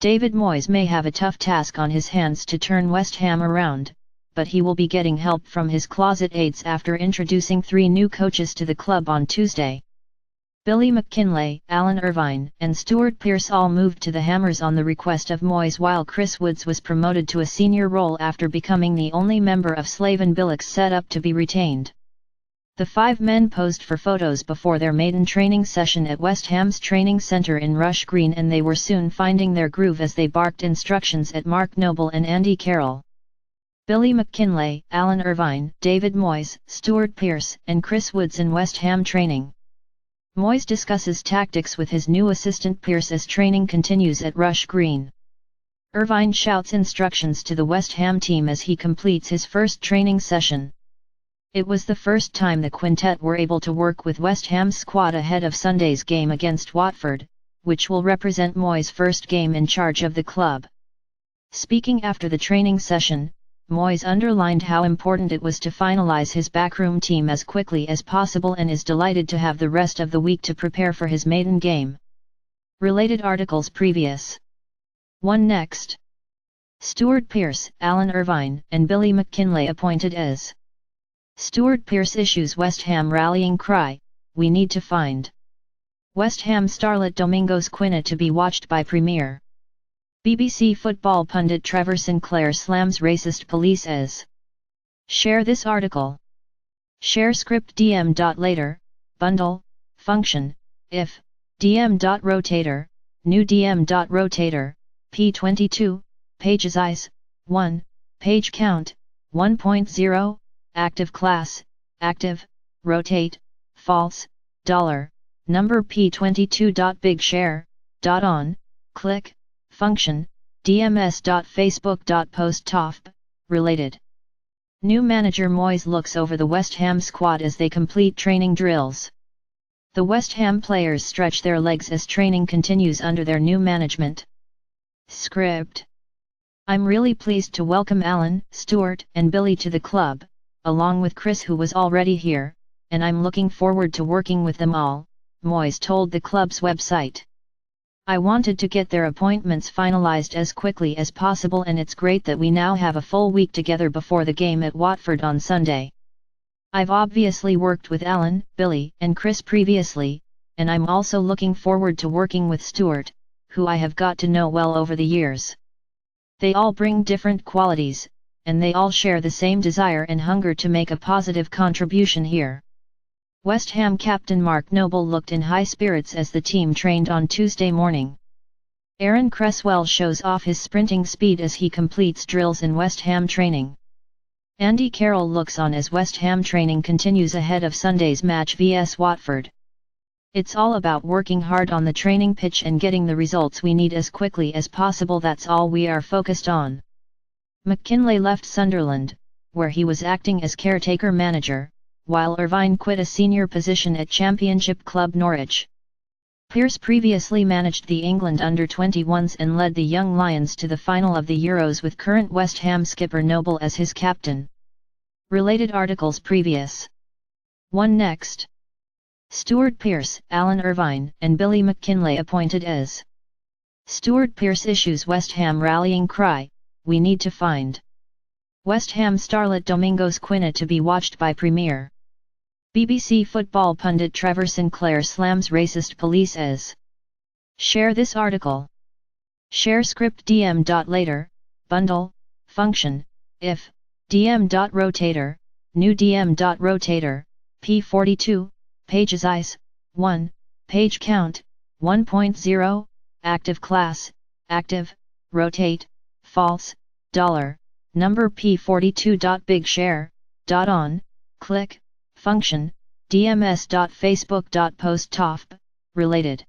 David Moyes may have a tough task on his hands to turn West Ham around, but he will be getting help from his closet aides after introducing 3 new coaches to the club on Tuesday. Billy McKinlay, Alan Irvine, and Stuart Pearce all moved to the Hammers on the request of Moyes, while Chris Woods was promoted to a senior role after becoming the only member of Slaven Bilic's setup to be retained. The 5 men posed for photos before their maiden training session at West Ham's training centre in Rush Green, and they were soon finding their groove as they barked instructions at Mark Noble and Andy Carroll. Billy McKinlay, Alan Irvine, David Moyes, Stuart Pearce, and Chris Woods in West Ham training. Moyes discusses tactics with his new assistant Pearce as training continues at Rush Green. Irvine shouts instructions to the West Ham team as he completes his first training session. It was the first time the quintet were able to work with West Ham's squad ahead of Sunday's game against Watford, which will represent Moyes' first game in charge of the club. Speaking after the training session, Moyes underlined how important it was to finalise his backroom team as quickly as possible and is delighted to have the rest of the week to prepare for his maiden game. Related articles previous. 1 Next. Stuart Pearce, Alan Irvine, and Billy McKinlay appointed as. Stuart Pearce issues West Ham rallying cry, "We need to find." West Ham starlet Domingos Quina to be watched by Premier. BBC football pundit Trevor Sinclair slams racist police as. Share this article. Share script dm.later, bundle, function, if, dm.rotator, new dm.rotator, p22, pages eyes, 1, page count, 1.0, active class, active, rotate, false, $, number p22.bigshare, .on, click, function, dms.facebook.post related. New manager Moyes looks over the West Ham squad as they complete training drills. The West Ham players stretch their legs as training continues under their new management. Script. I'm really pleased to welcome Alan, Stuart, and Billy to the club, along with Chris, who was already here, and I'm looking forward to working with them all, Moyes told the club's website. I wanted to get their appointments finalised as quickly as possible, and it's great that we now have a full week together before the game at Watford on Sunday. I've obviously worked with Alan, Billy, and Chris previously, and I'm also looking forward to working with Stuart, who I have got to know well over the years. They all bring different qualities, and they all share the same desire and hunger to make a positive contribution here. West Ham captain Mark Noble looked in high spirits as the team trained on Tuesday morning. Aaron Cresswell shows off his sprinting speed as he completes drills in West Ham training. Andy Carroll looks on as West Ham training continues ahead of Sunday's match vs Watford. It's all about working hard on the training pitch and getting the results we need as quickly as possible. That's all we are focused on. McKinlay left Sunderland, where he was acting as caretaker manager, while Irvine quit a senior position at Championship club Norwich. Pearce previously managed the England under-21s and led the Young Lions to the final of the Euros with current West Ham skipper Noble as his captain. Related articles previous. 1 Next. Stuart Pearce, Alan Irvine, and Billy McKinlay appointed as. Stuart Pearce issues West Ham rallying cry, "We need to find." West Ham starlet Domingos Quina to be watched by Premier. BBC football pundit Trevor Sinclair slams racist police as. Share this article. Share script dm.later, bundle, function, if, dm.rotator, new dm.rotator, p42, pages eyes, 1, page count, 1.0, active class, active, rotate, false, $, number p42.bigshare, .on, click, function, dms.facebook.post related.